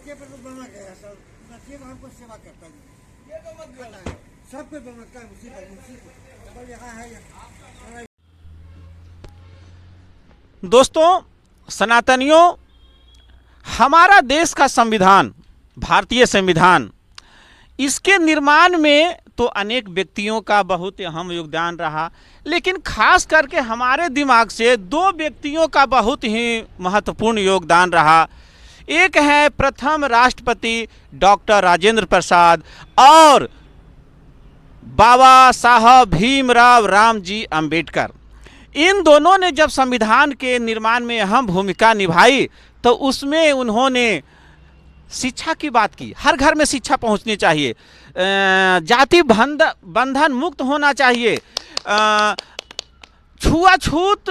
बच्चे पर तो बना गया सर, बच्चे को हमको सेवा करता है, ये तो मत बताए सब कुछ बनाता है उसी पर यहाँ है। दोस्तों सनातनियों, हमारा देश का संविधान, भारतीय संविधान, इसके निर्माण में तो अनेक व्यक्तियों का बहुत अहम योगदान रहा, लेकिन खास करके हमारे दिमाग से दो व्यक्तियों का बहुत ही महत्वपूर्ण योगदान रहा। एक है प्रथम राष्ट्रपति डॉक्टर राजेंद्र प्रसाद और बाबा साहब भीमराव रामजी अंबेडकर। इन दोनों ने जब संविधान के निर्माण में अहम भूमिका निभाई तो उसमें उन्होंने शिक्षा की बात की। हर घर में शिक्षा पहुंचनी चाहिए, जाति बंधन मुक्त होना चाहिए, छुआछूत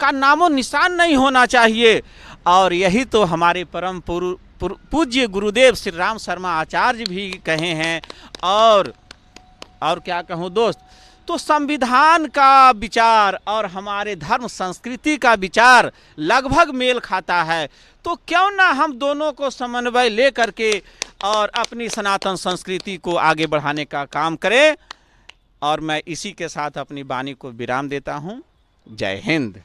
का नामो निशान नहीं होना चाहिए। और यही तो हमारे परम पूज्य गुरुदेव श्री राम शर्मा आचार्य भी कहे हैं। और क्या कहूँ दोस्त, तो संविधान का विचार और हमारे धर्म संस्कृति का विचार लगभग मेल खाता है। तो क्यों ना हम दोनों को समन्वय ले करके और अपनी सनातन संस्कृति को आगे बढ़ाने का काम करें। और मैं इसी के साथ अपनी वाणी को विराम देता हूँ। जय हिंद।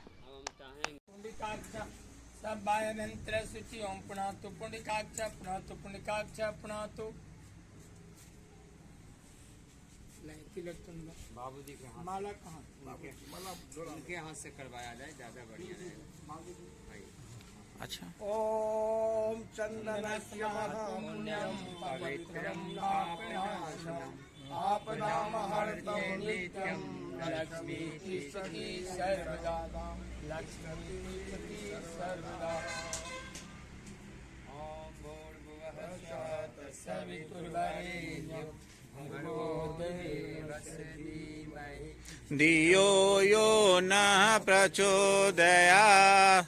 बाबूजी के हाथ, माला कहाँ, उनके हाथ से करवाया जाए, ज्यादा बढ़िया रहेगा। अच्छा। ओम चंदनस्य महापुण्यम पवित्रम आपनाशनम आपनामहर्तम नित्यम लक्ष्मी तिष्ठति सर्वदा लक्ष्मी तिष्ठति सर्वदा। ओम भूर्भुवः स्वः तत्सवितुर्वरेण्यं भर्गो देवस्य धीमहि धियो यो नः प्रचोदयात्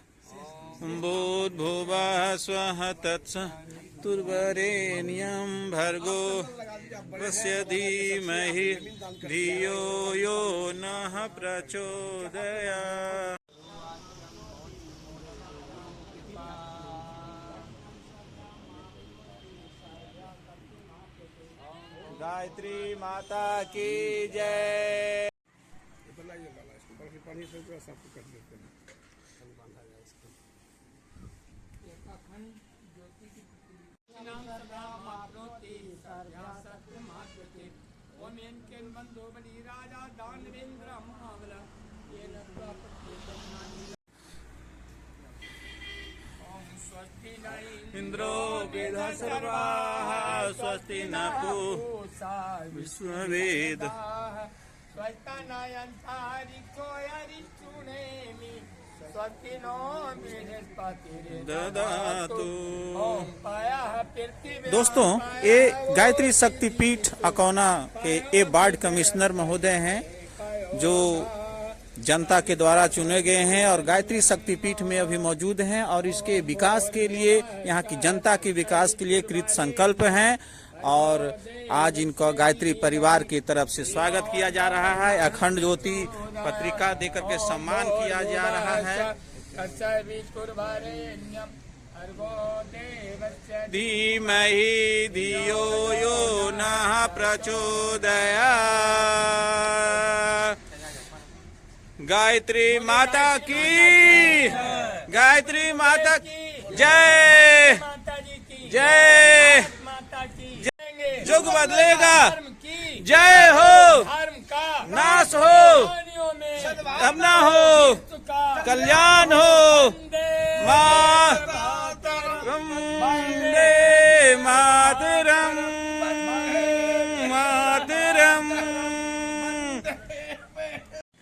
भूर्भुवः स्वः तत्सवितुर्वरेण्यं भर्गो देवस्य धीमहि धियो यो नः प्रचोदयात्। गायत्री माता की जय। पानी से थोड़ा सा कर देते हैं। इंद्रो वेदसर्वाः स्वस्ति न पूषा विश्ववेद ददातु। दोस्तों, ये गायत्री शक्तिपीठ अकौना के ये वार्ड कमिश्नर महोदय हैं जो जनता के द्वारा चुने गए हैं और गायत्री शक्तिपीठ में अभी मौजूद हैं और इसके विकास के लिए, यहाँ की जनता के विकास के लिए कृत संकल्प हैं। और आज इनका गायत्री परिवार की तरफ से स्वागत किया जा रहा है। अखंड ज्योति पत्रिका देकर के सम्मान किया जा रहा है। धीमहि धियो यो नः प्रचोदयात्। गायत्री माता की, गायत्री माता की जय जय। युग बदलेगा, जय हो, नाश हो, अब ना हो, कल्याण हो। वंदे मातरम मातरम।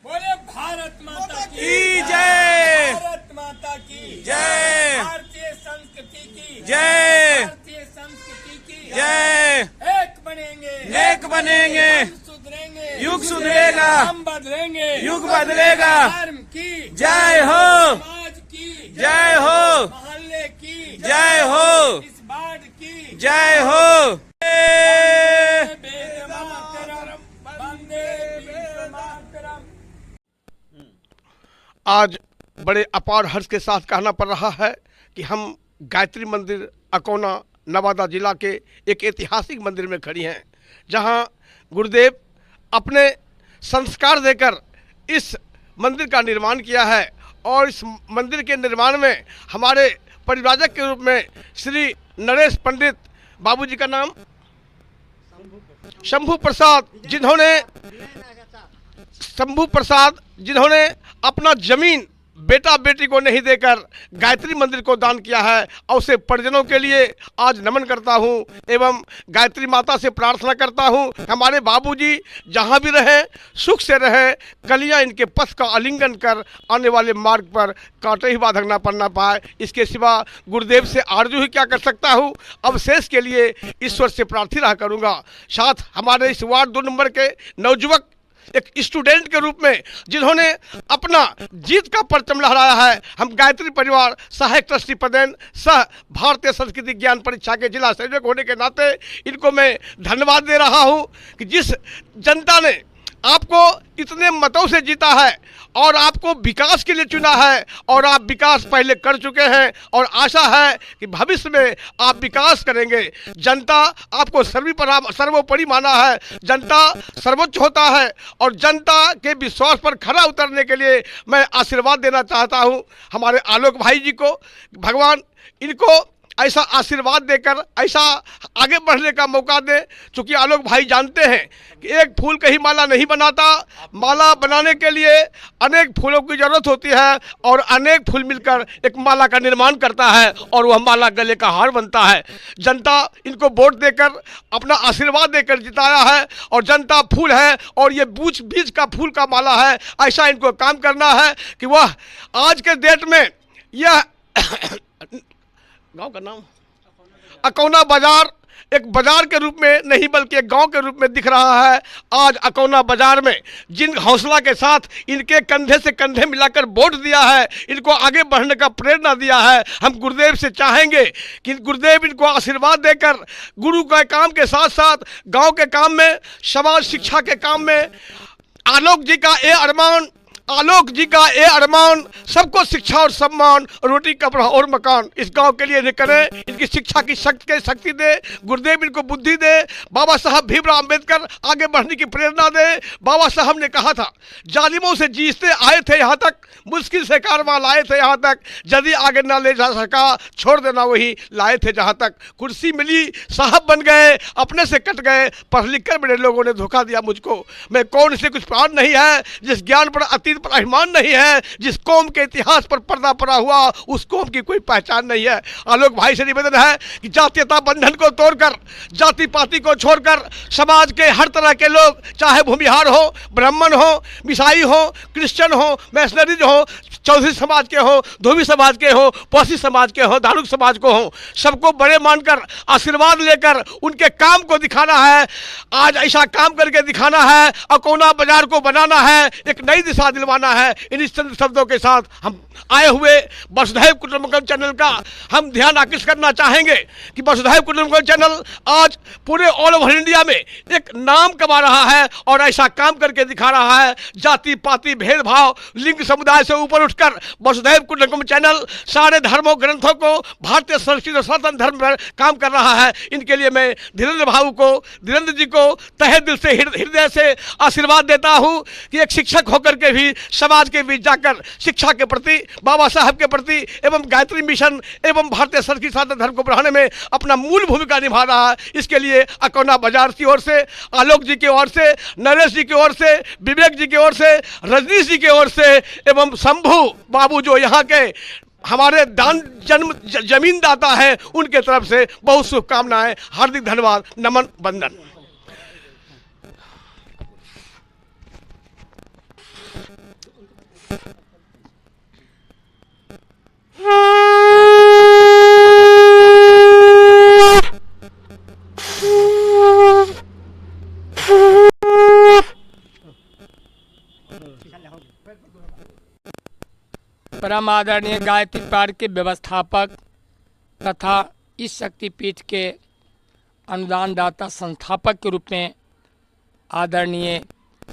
बोले भारत माता की जय, भारत माता की जय, भारतीय संस्कृति की जय, भारतीय संस्कृति की जय। एक बनेंगे, एक बनेंगे, हम सुधरेंगे, युग सुधरेगा, हम बदलेंगे, युग बदलेगा। धर्म की जय हो, समाज की जय हो, मोहल्ले की जय हो, इस बाढ़ की जय हो। वंदे मातरम, वंदे मातरम। आज बड़े अपार हर्ष के साथ कहना पड़ रहा है कि हम गायत्री मंदिर अकौना नवादा जिला के एक ऐतिहासिक मंदिर में खड़ी हैं, जहां गुरुदेव अपने संस्कार देकर इस मंदिर का निर्माण किया है। और इस मंदिर के निर्माण में हमारे परिव्राजक के रूप में श्री नरेश पंडित बाबूजी का नाम शंभू प्रसाद, जिन्होंने अपना जमीन बेटा बेटी को नहीं देकर गायत्री मंदिर को दान किया है, और उसे परिजनों के लिए आज नमन करता हूं एवं गायत्री माता से प्रार्थना करता हूं हमारे बाबूजी जहां भी रहें सुख से रहें, कलियां इनके पथ का आलिंगन कर आने वाले मार्ग पर कांटे ही बाधक ना पड़ना पाए। इसके सिवा गुरुदेव से आरजू ही क्या कर सकता हूं, अवशेष के लिए ईश्वर से प्रार्थी रहा करूंगा। साथ हमारे इस वार्ड 2 नंबर के नवयुवक एक स्टूडेंट के रूप में जिन्होंने अपना जीत का परचम लहराया है, हम गायत्री परिवार सहायक ट्रस्टी पदेन सह भारतीय संस्कृति ज्ञान परीक्षा के जिला संयोजक होने के नाते इनको मैं धन्यवाद दे रहा हूं कि जिस जनता ने आपको इतने मतों से जीता है और आपको विकास के लिए चुना है, और आप विकास पहले कर चुके हैं और आशा है कि भविष्य में आप विकास करेंगे। जनता आपको सर्वोपरि माना है, जनता सर्वोच्च होता है, और जनता के विश्वास पर खरा उतरने के लिए मैं आशीर्वाद देना चाहता हूं हमारे आलोक भाई जी को। भगवान इनको ऐसा आशीर्वाद देकर ऐसा आगे बढ़ने का मौका दे, चूँकि आलोक भाई जानते हैं कि एक फूल कहीं माला नहीं बनाता, माला बनाने के लिए अनेक फूलों की ज़रूरत होती है और अनेक फूल मिलकर एक माला का निर्माण करता है और वह माला गले का हार बनता है। जनता इनको वोट देकर अपना आशीर्वाद देकर जिताया है, और जनता फूल है और ये बीज का फूल का माला है। ऐसा इनको काम करना है कि वह आज के डेट में यह गांव का नाम अकौना बाजार एक बाजार के रूप में नहीं बल्कि एक गांव के रूप में दिख रहा है। आज अकौना बाजार में जिन हौसला के साथ इनके कंधे से कंधे मिलाकर वोट दिया है, इनको आगे बढ़ने का प्रेरणा दिया है, हम गुरुदेव से चाहेंगे कि गुरुदेव इनको आशीर्वाद देकर गुरु के काम के साथ साथ गांव के काम में, समाज शिक्षा के काम में आलोक जी का ये अरमान सबको शिक्षा और सम्मान, रोटी कपड़ा और मकान इस गांव के लिए करें। इनकी शिक्षा की शक्ति दे, गुरुदेव इनको बुद्धि दे, बाबा साहब भीमराव अंबेडकर आगे बढ़ने की प्रेरणा दे। बाबा साहब ने कहा था जालिमों से जीतते आए थे यहाँ तक, मुश्किल से कारवां लाए थे यहाँ तक, यदि आगे ना ले जा सका छोड़ देना वही लाए थे जहाँ तक। कुर्सी मिली साहब बन गए, अपने से कट गए, पढ़ लिख कर मेरे लोगों ने धोखा दिया मुझको। मैं कौन से कुछ प्राण नहीं है, जिस ज्ञान पर अतीत पर अभिमान नहीं है, जिस कौम के इतिहास पर पर्दा पड़ा हुआ उस कौम की कोई पहचान नहीं है। आलोक भाई से निवेदन है कि जातीयता बंधन को तोड़कर, जाति पाति को छोड़कर समाज के हर तरह के लोग, चाहे भूमिहार हो, ब्राह्मण हो, ईसाई हो, क्रिश्चियन हो, मैशनरीज हो, चौधरी समाज के हो, धोबी समाज के हो, पौसी समाज के हो, धारुक समाज को हो, सबको बड़े मानकर आशीर्वाद लेकर उनके काम को दिखाना है। आज ऐसा काम करके दिखाना है, अकौना बाजार को बनाना है, एक नई दिशा दिलवाना है। इन चंद शब्दों के साथ हम आए हुए वसुधैव कुटुंबकम चैनल का हम ध्यान आकृष्ट करना चाहेंगे कि वसुधैव कुटुंबकम चैनल आज पूरे ऑल ओवर इंडिया में एक नाम कमा रहा है और ऐसा काम करके दिखा रहा है। जाति पाति भेदभाव लिंग समुदाय से ऊपर उठकर वसुधैव कुटुंबकम चैनल सारे धर्मों ग्रंथों को भारतीय संस्कृति और सनातन धर्म पर काम कर रहा है। इनके लिए मैं धीरेन्द्र जी को तहे दिल से हृदय से आशीर्वाद देता हूँ कि एक शिक्षक होकर के भी समाज के बीच जाकर शिक्षा के प्रति, बाबा साहब के प्रति एवं गायत्री मिशन एवं भारतीय संस्कृति सनातन धर्म को बढ़ाने में अपना मूल भूमिका निभा रहा है। इसके लिए अकौना बाजार की ओर से, आलोक जी की ओर से, नरेश जी की ओर से, विवेक जी की ओर से, रजनीश जी की ओर से एवं शंभू बाबू जो यहाँ के हमारे जमीन दाता है, उनके तरफ से बहुत शुभकामनाएं, हार्दिक धन्यवाद, नमन, वंदन। परम आदरणीय गायत्री पाठ के व्यवस्थापक तथा इस शक्तिपीठ के अनुदान दाता संस्थापक के रूप में आदरणीय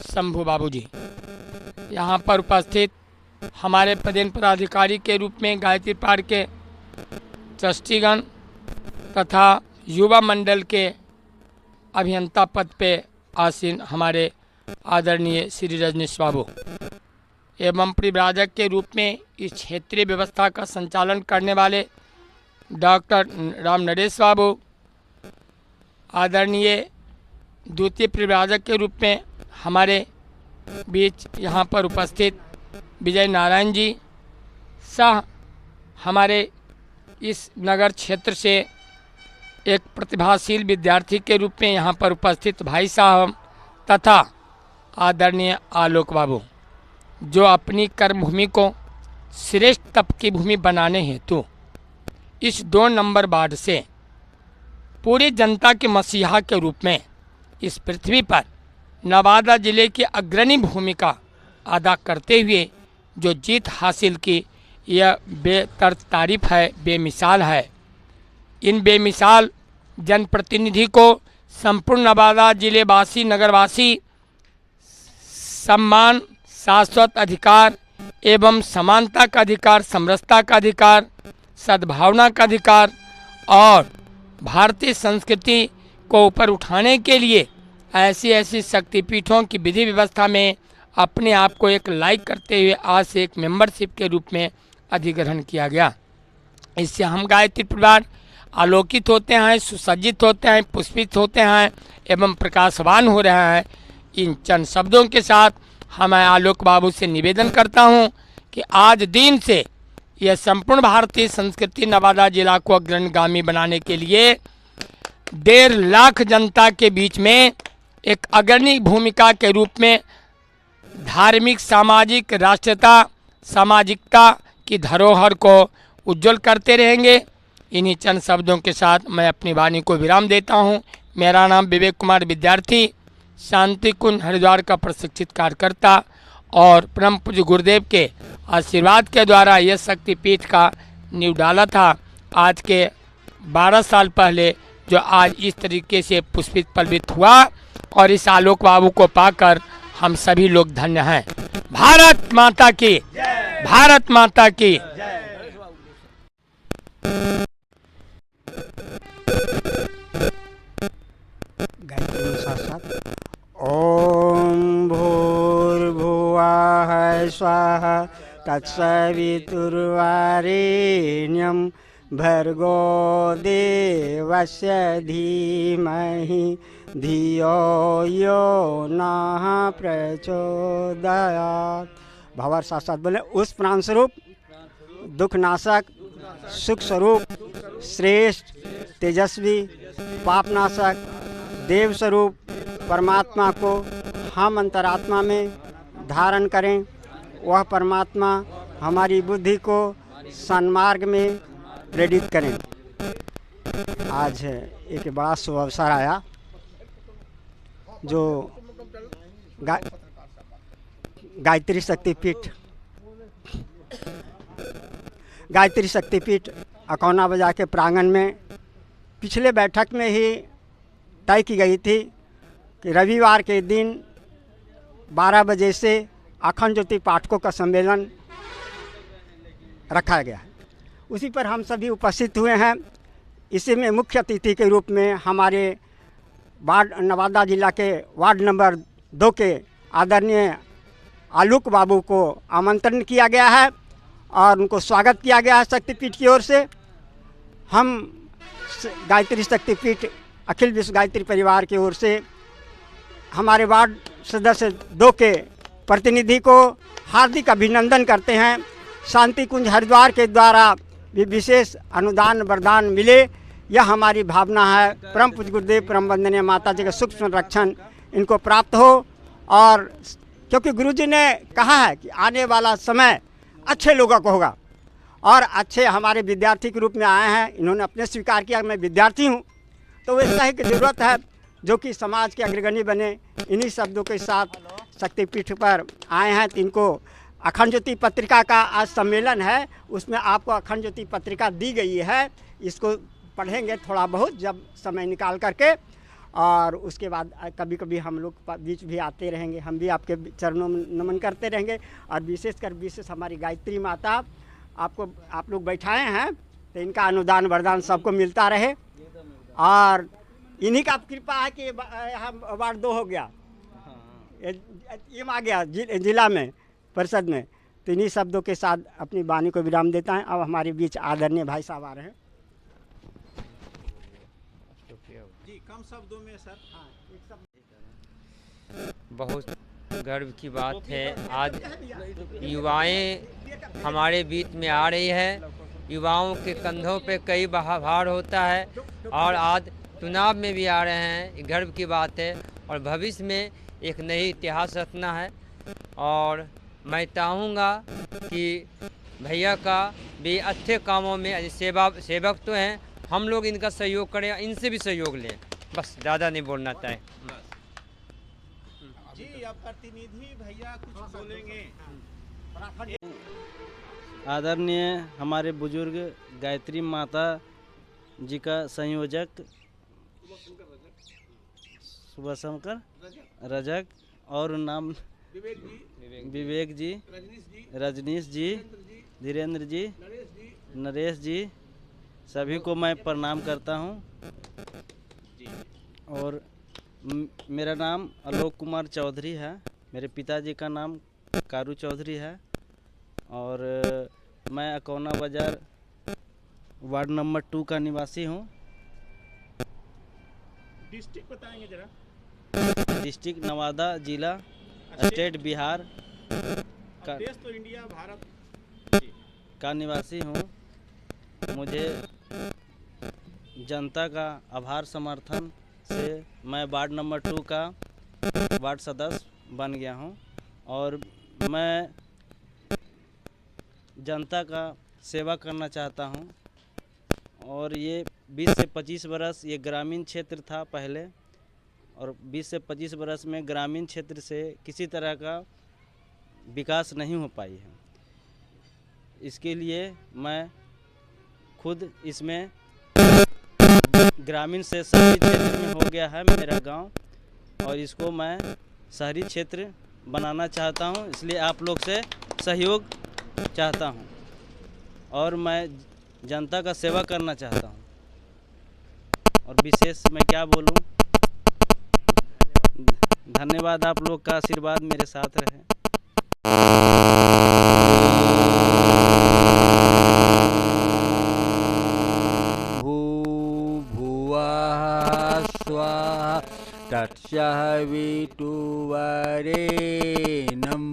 शंभू बाबू जी, यहाँ पर उपस्थित हमारे पदेन पदाधिकारी के रूप में गायत्री पाठ के ट्रस्टीगण तथा युवा मंडल के अभियंता पद पे आसीन हमारे आदरणीय श्री रजनीश बाबू एवं परिव्राजक के रूप में इस क्षेत्रीय व्यवस्था का संचालन करने वाले डॉक्टर राम नरेश बाबू, आदरणीय द्वितीय परिव्राजक के रूप में हमारे बीच यहाँ पर उपस्थित विजय नारायण जी, सह हमारे इस नगर क्षेत्र से एक प्रतिभाशील विद्यार्थी के रूप में यहाँ पर उपस्थित भाई साहब तथा आदरणीय आलोक बाबू, जो अपनी कर्मभूमि को श्रेष्ठ तप की भूमि बनाने हेतु इस 2 नंबर वार्ड से पूरी जनता के मसीहा के रूप में इस पृथ्वी पर नवादा जिले की अग्रणी भूमिका अदा करते हुए जो जीत हासिल की, यह बेतर्क तारीफ है, बेमिसाल है। इन बेमिसाल जनप्रतिनिधि को संपूर्ण नवादा जिलेवासी नगरवासी सम्मान, शाश्वत अधिकार एवं समानता का अधिकार, समरसता का अधिकार, सद्भावना का अधिकार और भारतीय संस्कृति को ऊपर उठाने के लिए ऐसी शक्तिपीठों की विधि व्यवस्था में अपने आप को एक लाइक करते हुए आज से एक मेंबरशिप के रूप में अधिग्रहण किया गया। इससे हम गायत्री परिवार आलोकित होते हैं, सुसज्जित होते हैं, पुष्पित होते हैं एवं प्रकाशवान हो रहे हैं। इन चंद शब्दों के साथ मैं आलोक बाबू से निवेदन करता हूं कि आज दिन से यह संपूर्ण भारतीय संस्कृति नवादा जिला को अग्रगामी बनाने के लिए 1.5 लाख जनता के बीच में एक अग्रणी भूमिका के रूप में धार्मिक, सामाजिक, राष्ट्रीयता, सामाजिकता की धरोहर को उज्जवल करते रहेंगे। इन्हीं चंद शब्दों के साथ मैं अपनी वाणी को विराम देता हूं। मेरा नाम विवेक कुमार विद्यार्थी, शांति कुंज हरिद्वार का प्रशिक्षित कार्यकर्ता और परम पूज्य गुरुदेव के आशीर्वाद के द्वारा यह शक्तिपीठ का नींव डाला था। आज के 12 साल पहले जो आज इस तरीके से पुष्पित पल्वित हुआ और इस आलोक बाबू को पाकर हम सभी लोग धन्य हैं। भारत माता की, भारत माता की। ओम भूर्भुवः स्वः तत्सवितुर्वरेण्यं भर्गो देवस्य धीमहि धियो यो नः प्रचोदयात्। भवर साक्षात बोले उस प्राण स्वरूप, दुखनाशक, सुख स्वरूप, श्रेष्ठ, तेजस्वी, पापनाशक, देव स्वरूप परमात्मा को हम अंतरात्मा में धारण करें। वह परमात्मा हमारी बुद्धि को सन्मार्ग में प्रेरित करें। आज एक बड़ा शुभ अवसर आया जो गायत्री शक्तिपीठ अकौना बाजार के प्रांगण में पिछले बैठक में ही तय की गई थी कि रविवार के दिन 12 बजे से अखंड ज्योति पाठकों का सम्मेलन रखा गया है। उसी पर हम सभी उपस्थित हुए हैं। इसी में मुख्य अतिथि के रूप में हमारे वार्ड नवादा जिला के वार्ड नंबर 2 के आदरणीय आलोक बाबू को आमंत्रण किया गया है और उनको स्वागत किया गया है शक्तिपीठ की ओर से। हम गायत्री शक्तिपीठ अखिल विश्व गायत्री परिवार की ओर से हमारे वार्ड सदस्य 2 के प्रतिनिधि को हार्दिक अभिनंदन करते हैं। शांति कुंज हरिद्वार के द्वारा भी विशेष अनुदान वरदान मिले, यह हमारी भावना है। परम पूज्य गुरुदेव परम वंदनीय माता जी का सुख संरक्षण इनको प्राप्त हो। और क्योंकि गुरुजी ने कहा है कि आने वाला समय अच्छे लोगों को होगा और अच्छे हमारे विद्यार्थी के रूप में आए हैं। इन्होंने अपने स्वीकार किया मैं विद्यार्थी हूँ, तो वैसा ही की ज़रूरत है जो कि समाज के अग्रगण्य बने। इन्हीं शब्दों के साथ शक्तिपीठ पर आए हैं। तो इनको अखंड ज्योति पत्रिका का आज सम्मेलन है, उसमें आपको अखंड ज्योति पत्रिका दी गई है। इसको पढ़ेंगे थोड़ा बहुत जब समय निकाल करके, और उसके बाद कभी कभी हम लोग बीच भी आते रहेंगे। हम भी आपके चरणों में नमन करते रहेंगे। और विशेष हमारी गायत्री माता आप लोग बैठाए हैं, तो इनका अनुदान वरदान सबको मिलता रहे। और इन्हीं का कृपा है कि यहाँ वार्ड 2 हो गया, आ गया जिला में, परिषद में। तो इन्हीं शब्दों के साथ अपनी वाणी को विराम देता है। अब हमारे बीच आदरणीय भाई साहब आ रहे हैं। जी कम शब्दों में सर। हाँ, एक शब्द। बहुत गर्व की बात है, आज युवाएं हमारे बीच में आ रही है। युवाओं के कंधों पे कई भार होता है और आज चुनाव में भी आ रहे हैं, गर्व की बात है। और भविष्य में एक नई इतिहास रचना है और मैं चाहूँगा कि भैया का भी अच्छे कामों में सेवक तो हैं, हम लोग इनका सहयोग करें, इनसे भी सहयोग लें, बस ज़्यादा नहीं बोलना चाहें। जी अब प्रतिनिधि भैया कुछ बोलेंगे। आदरणीय हमारे बुजुर्ग गायत्री माता जी का संयोजक सुबह शंकर रजक और नाम विवेक जी, रजनीश जी, धीरेन्द्र जी, नरेश जी, सभी को मैं प्रणाम करता हूं। और मेरा नाम आलोक कुमार चौधरी है, मेरे पिताजी का नाम कारू चौधरी है और मैं अकौना बाज़ार वार्ड नंबर 2 का निवासी हूं। डिस्ट्रिक्ट बताएंगे जरा। डिस्ट्रिक्ट नवादा, जिला स्टेट बिहार का, देश तो इंडिया भारत का निवासी हूँ। मुझे जनता का आभार समर्थन से मैं वार्ड नंबर 2 का वार्ड सदस्य बन गया हूँ और मैं जनता का सेवा करना चाहता हूँ। और ये 20 से 25 बरस ये ग्रामीण क्षेत्र था पहले, और 20 से 25 बरस में ग्रामीण क्षेत्र से किसी तरह का विकास नहीं हो पाई है। इसके लिए मैं खुद इसमें ग्रामीण से शहरी क्षेत्र में हो गया है मेरा गांव, और इसको मैं शहरी क्षेत्र बनाना चाहता हूं, इसलिए आप लोग से सहयोग चाहता हूं और मैं जनता का सेवा करना चाहता हूं। और विशेष मैं क्या बोलूं, धन्यवाद, आप लोग का आशीर्वाद मेरे साथ रहे। भुवः स्वः तत्सवितुर्वरेण्यं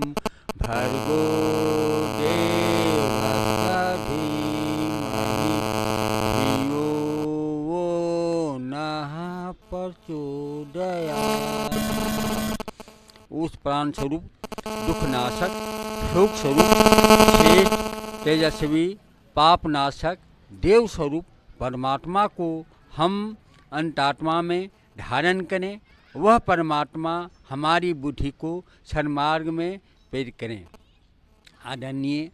भर्गो देवस्य धीमहि धियो यो नः प्रचोदयात्। उस प्राण स्वरूप, दुखनाशक, शोक स्वरूप, श्रेष्ठ, तेजस्वी, पापनाशक, देव स्वरूप परमात्मा को हम अंतरात्मा में धारण करें, वह परमात्मा हमारी बुद्धि को सन्मार्ग में प्रेरित करें। आदरणीय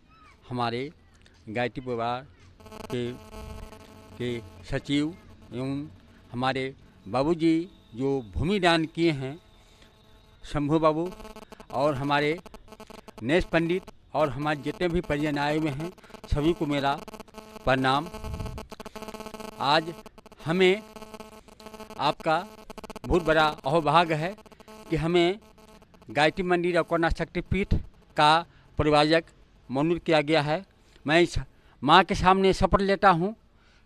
हमारे गायत्री परिवार के सचिव एवं हमारे बाबूजी जो भूमि दान किए हैं, शंभू बाबू, और हमारे नेश पंडित और हमारे जितने भी परिजन आए हुए हैं, सभी को मेरा प्रणाम। आज हमें आपका बहुत बड़ा अहोभाग्य है कि हमें गायत्री मंदिर अकौना शक्तिपीठ का परिवारक मनोनीत किया गया है। मैं इस माँ के सामने शपथ लेता हूँ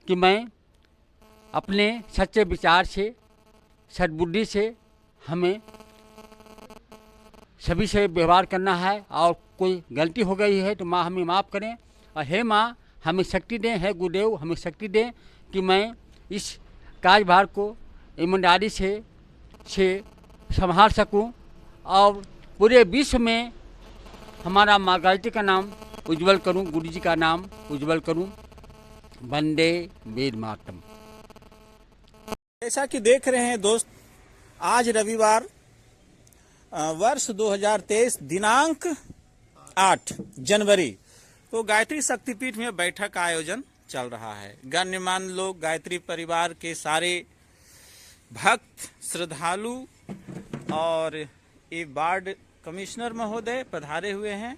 कि मैं अपने सच्चे विचार से, सद्बुद्धि से हमें सभी से व्यवहार करना है, और कोई गलती हो गई है तो माँ हमें माफ़ करें। और हे माँ हमें शक्ति दें, हे गुरुदेव हमें शक्ति दें कि मैं इस कार्यभार को ईमानदारी से संभाल सकूं और पूरे विश्व में हमारा माँ गायत्री का नाम उज्जवल करूं, गुरु जी का नाम उज्जवल करूं। वंदे वेद मातरम। जैसा कि देख रहे हैं दोस्त, आज रविवार वर्ष 2023 दिनांक 8 जनवरी तो गायत्री शक्तिपीठ में बैठक का आयोजन चल रहा है। गण्यमान्य लोग, गायत्री परिवार के सारे भक्त, श्रद्धालु और ये वार्ड कमिश्नर महोदय पधारे हुए हैं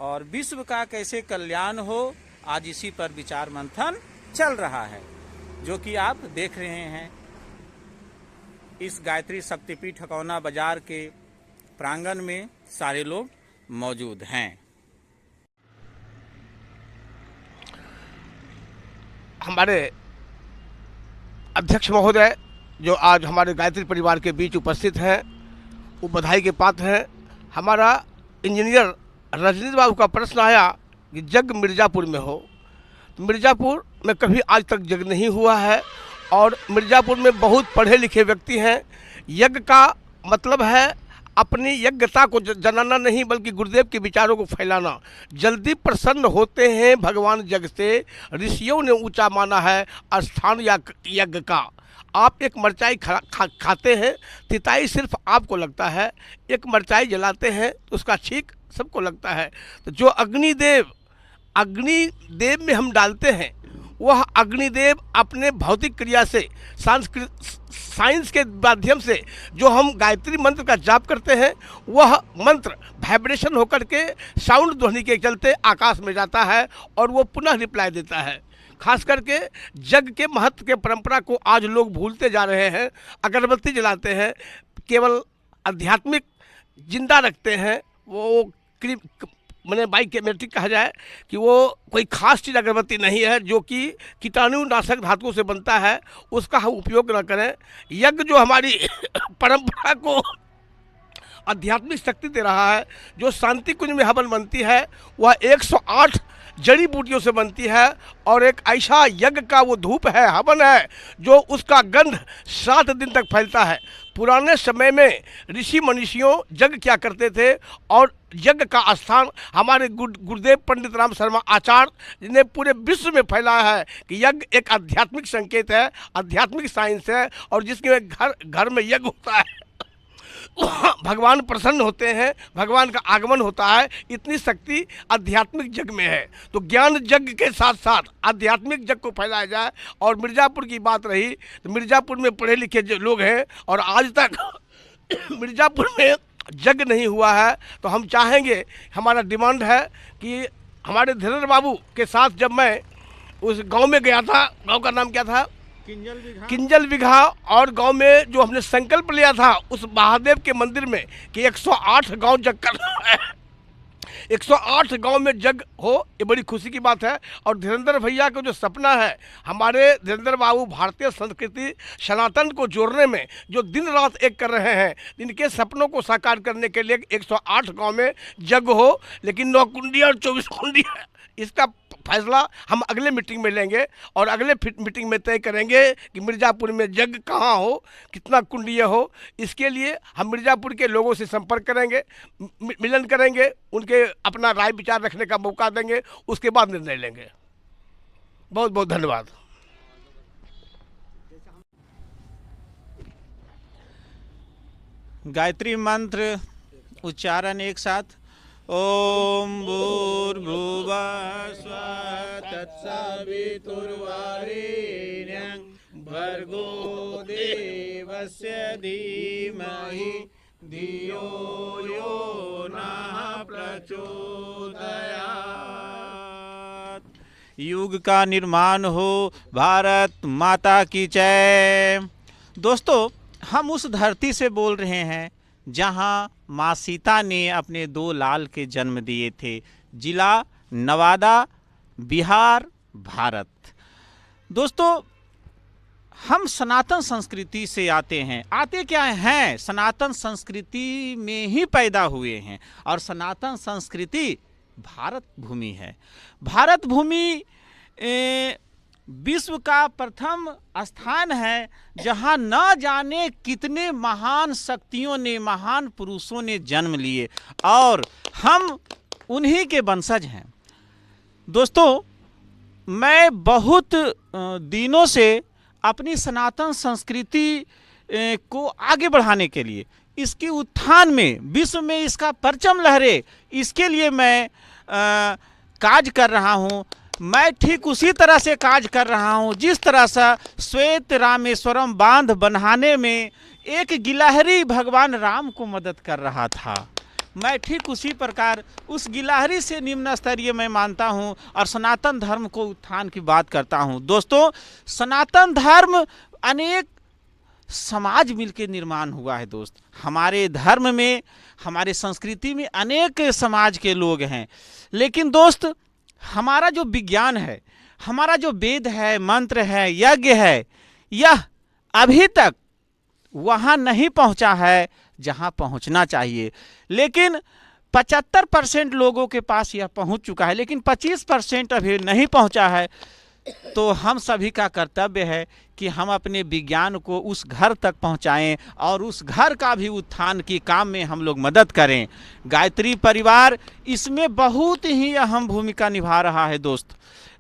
और विश्व का कैसे कल्याण हो, आज इसी पर विचार मंथन चल रहा है। जो कि आप देख रहे हैं इस गायत्री शक्तिपीठ हकौना बाजार के प्रांगण में सारे लोग मौजूद हैं। हमारे अध्यक्ष महोदय जो आज हमारे गायत्री परिवार के बीच उपस्थित हैं वो बधाई के पात्र हैं। हमारा इंजीनियर रजनीश बाबू का प्रश्न आया कि यज्ञ मिर्ज़ापुर में हो, तो मिर्ज़ापुर में कभी आज तक यज्ञ नहीं हुआ है और मिर्ज़ापुर में बहुत पढ़े लिखे व्यक्ति हैं। यज्ञ का मतलब है अपनी यज्ञता को जनाना नहीं बल्कि गुरुदेव के विचारों को फैलाना। जल्दी प्रसन्न होते हैं भगवान यज्ञ से, ऋषियों ने ऊंचा माना है स्थान यज्ञ का। आप एक मरचाई खाते हैं, तिताई सिर्फ आपको लगता है, एक मरचाई जलाते हैं तो उसका छींक सबको लगता है। तो जो अग्निदेव में हम डालते हैं वह अग्निदेव अपने भौतिक क्रिया से साइंस के माध्यम से जो हम गायत्री मंत्र का जाप करते हैं वह मंत्र वाइब्रेशन होकर के साउंड ध्वनि के चलते आकाश में जाता है और वो पुनः रिप्लाई देता है। खास करके यज्ञ के महत्व के परंपरा को आज लोग भूलते जा रहे हैं। अगरबत्ती जलाते हैं, केवल आध्यात्मिक जिंदा रखते हैं। वो मैंने बायोकेमिस्ट्री कहा जाए कि वो कोई खास चीज़ अगरबत्ती नहीं है जो कि कीटाणुनाशक धातुओं से बनता है, उसका हम उपयोग न करें। यज्ञ जो हमारी परंपरा को आध्यात्मिक शक्ति दे रहा है, जो शांति कुंज में हवन बनती है वह 108 जड़ी बूटियों से बनती है और एक ऐसा यज्ञ का वो धूप है, हवन है, जो उसका गंध 7 दिन तक फैलता है। पुराने समय में ऋषि मनीषियों यज्ञ क्या करते थे और यज्ञ का स्थान हमारे गुरुदेव पंडित राम शर्मा आचार्य ने पूरे विश्व में फैलाया है कि यज्ञ एक आध्यात्मिक संकेत है, आध्यात्मिक साइंस है और जिसके घर में यज्ञ होता है भगवान प्रसन्न होते हैं, भगवान का आगमन होता है। इतनी शक्ति आध्यात्मिक यज्ञ में है। तो ज्ञान यज्ञ के साथ साथ आध्यात्मिक यज्ञ को फैलाया जाए। और मिर्ज़ापुर की बात रही तो मिर्ज़ापुर में पढ़े लिखे जो लोग हैं और आज तक मिर्ज़ापुर में यज्ञ नहीं हुआ है, तो हम चाहेंगे, हमारा डिमांड है कि हमारे धीरेन्द्र बाबू के साथ जब मैं उस गांव में गया था, गांव का नाम क्या था, किंजल बिघा, और गांव में जो हमने संकल्प लिया था उस महादेव के मंदिर में कि 108 गांव यज्ञ करना है, 108 गांव में यज्ञ हो, ये बड़ी खुशी की बात है। और धीरेन्द्र भैया का जो सपना है, हमारे धीरेन्द्र बाबू भारतीय संस्कृति सनातन को जोड़ने में जो दिन रात एक कर रहे हैं, इनके सपनों को साकार करने के लिए 108 गांव में यज्ञ हो। लेकिन 9 कुंडी और 24 कुंडी है, इसका फैसला हम अगले मीटिंग में लेंगे और अगले मीटिंग में तय करेंगे कि मिर्ज़ापुर में यज्ञ कहाँ हो, कितना कुंडीय हो। इसके लिए हम मिर्ज़ापुर के लोगों से संपर्क करेंगे, मिलन करेंगे, उनके अपना राय विचार रखने का मौका देंगे, उसके बाद निर्णय लेंगे। बहुत बहुत धन्यवाद। गायत्री मंत्र उच्चारण एक साथ। ओम भूर्भुवः स्वः तत्सवितुर्वरेण्यं भर्गो देवस्य धीमहि धियो यो नः प्रचोदयात्। युग का निर्माण हो, भारत माता की जय। दोस्तों, हम उस धरती से बोल रहे हैं जहां माँ सीता ने अपने 2 लाल के जन्म दिए थे। जिला नवादा, बिहार, भारत। दोस्तों, हम सनातन संस्कृति से आते हैं। आते क्या हैं? सनातन संस्कृति में ही पैदा हुए हैं और सनातन संस्कृति भारत भूमि है। भारत भूमि विश्व का प्रथम स्थान है जहां न जाने कितने महान शक्तियों ने, महान पुरुषों ने जन्म लिए और हम उन्हीं के वंशज हैं। दोस्तों, मैं बहुत दिनों से अपनी सनातन संस्कृति को आगे बढ़ाने के लिए, इसके उत्थान में, विश्व में इसका परचम लहरे, इसके लिए मैं कार्य कर रहा हूँ। मैं ठीक उसी तरह से कार्य कर रहा हूँ जिस तरह से श्वेत रामेश्वरम बांध बनाने में एक गिलहरी भगवान राम को मदद कर रहा था। मैं ठीक उसी प्रकार उस गिलहरी से निम्न स्तरीय मैं मानता हूँ और सनातन धर्म को उत्थान की बात करता हूँ। दोस्तों, सनातन धर्म अनेक समाज मिलकर निर्माण हुआ है। दोस्त, हमारे धर्म में, हमारे संस्कृति में अनेक समाज के लोग हैं, लेकिन दोस्त हमारा जो विज्ञान है, हमारा जो वेद है, मंत्र है, यज्ञ है, यह अभी तक वहाँ नहीं पहुँचा है जहाँ पहुँचना चाहिए। लेकिन 75% लोगों के पास यह पहुँच चुका है, लेकिन 25% अभी नहीं पहुँचा है। तो हम सभी का कर्तव्य है कि हम अपने विज्ञान को उस घर तक पहुंचाएं और उस घर का भी उत्थान के काम में हम लोग मदद करें। गायत्री परिवार इसमें बहुत ही अहम भूमिका निभा रहा है। दोस्त,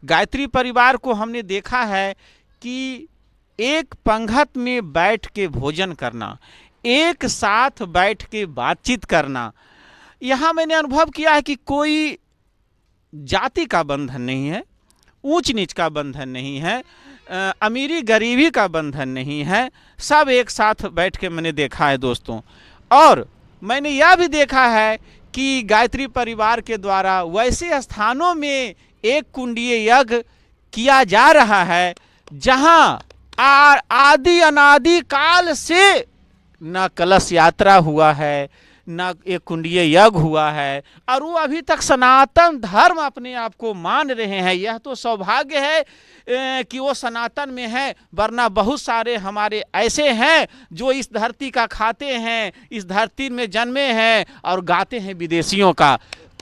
गायत्री परिवार को हमने देखा है कि एक पंगत में बैठ के भोजन करना, एक साथ बैठ के बातचीत करना, यहाँ मैंने अनुभव किया है कि कोई जाति का बंधन नहीं है, ऊंच नीच का बंधन नहीं है, अमीरी गरीबी का बंधन नहीं है, सब एक साथ बैठ के मैंने देखा है दोस्तों। और मैंने यह भी देखा है कि गायत्री परिवार के द्वारा वैसे स्थानों में एक कुंडीय यज्ञ किया जा रहा है जहां आदि अनादि काल से न कलश यात्रा हुआ है, न एक कुंडीय यज्ञ हुआ है, और वो अभी तक सनातन धर्म अपने आप को मान रहे हैं। यह तो सौभाग्य है कि वो सनातन में है, वरना बहुत सारे हमारे ऐसे हैं जो इस धरती का खाते हैं, इस धरती में जन्मे हैं और गाते हैं विदेशियों का।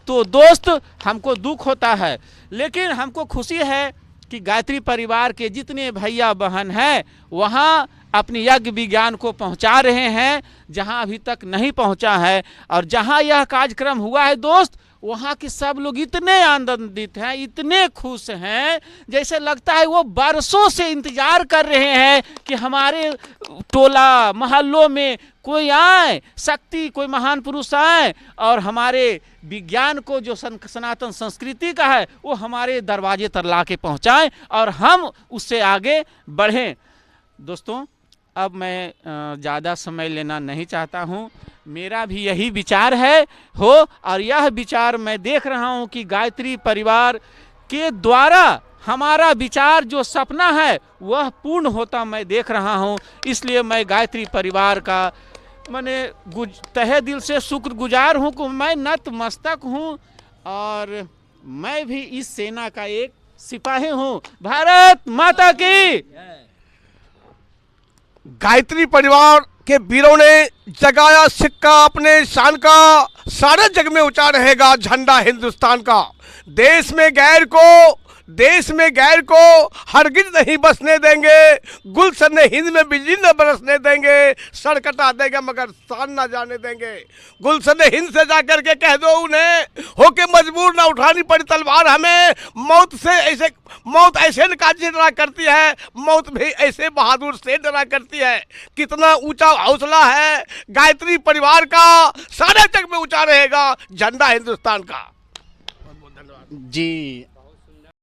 तो दोस्त, हमको दुख होता है, लेकिन हमको खुशी है कि गायत्री परिवार के जितने भैया बहन हैं वहाँ अपनी यज्ञ विज्ञान को पहुंचा रहे हैं जहां अभी तक नहीं पहुंचा है। और जहां यह कार्यक्रम हुआ है दोस्त, वहां के सब लोग इतने आनंदित हैं, इतने खुश हैं, जैसे लगता है वो बरसों से इंतजार कर रहे हैं कि हमारे टोला मोहल्लों में कोई आए, शक्ति, कोई महान पुरुष आए और हमारे विज्ञान को जो सनातन संस्कृति का है वो हमारे दरवाजे तर ला के पहुँचाएँ और हम उससे आगे बढ़ें। दोस्तों, अब मैं ज़्यादा समय लेना नहीं चाहता हूँ। मेरा भी यही विचार है और यह विचार मैं देख रहा हूँ कि गायत्री परिवार के द्वारा हमारा विचार जो सपना है वह पूर्ण होता मैं देख रहा हूँ। इसलिए मैं गायत्री परिवार का मैंने तहे दिल से शुक्रगुजार हूँ कि मैं नतमस्तक हूँ और मैं भी इस सेना का एक सिपाही हूँ। भारत माता की। गायत्री परिवार के वीरों ने जगाया सिक्का अपने शान का, सारे जग में ऊंचा रहेगा झंडा हिंदुस्तान का। देश में गैर को हरगिज नहीं बसने देंगे, गुलशन हिंद में बिजली न बरसने देंगे, सर कटा देंगे मगर शान न जाने देंगे। गुलशन हिंद से जाकर के कह दो उन्हें, होके मजबूर ना उठानी पड़ी तलवार हमें, मौत ऐसे नकाजी डरा करती है, मौत भी ऐसे बहादुर से डरा करती है। कितना ऊंचा हौसला है गायत्री परिवार का, सारे जग में ऊंचा रहेगा झंडा हिंदुस्तान का। जी,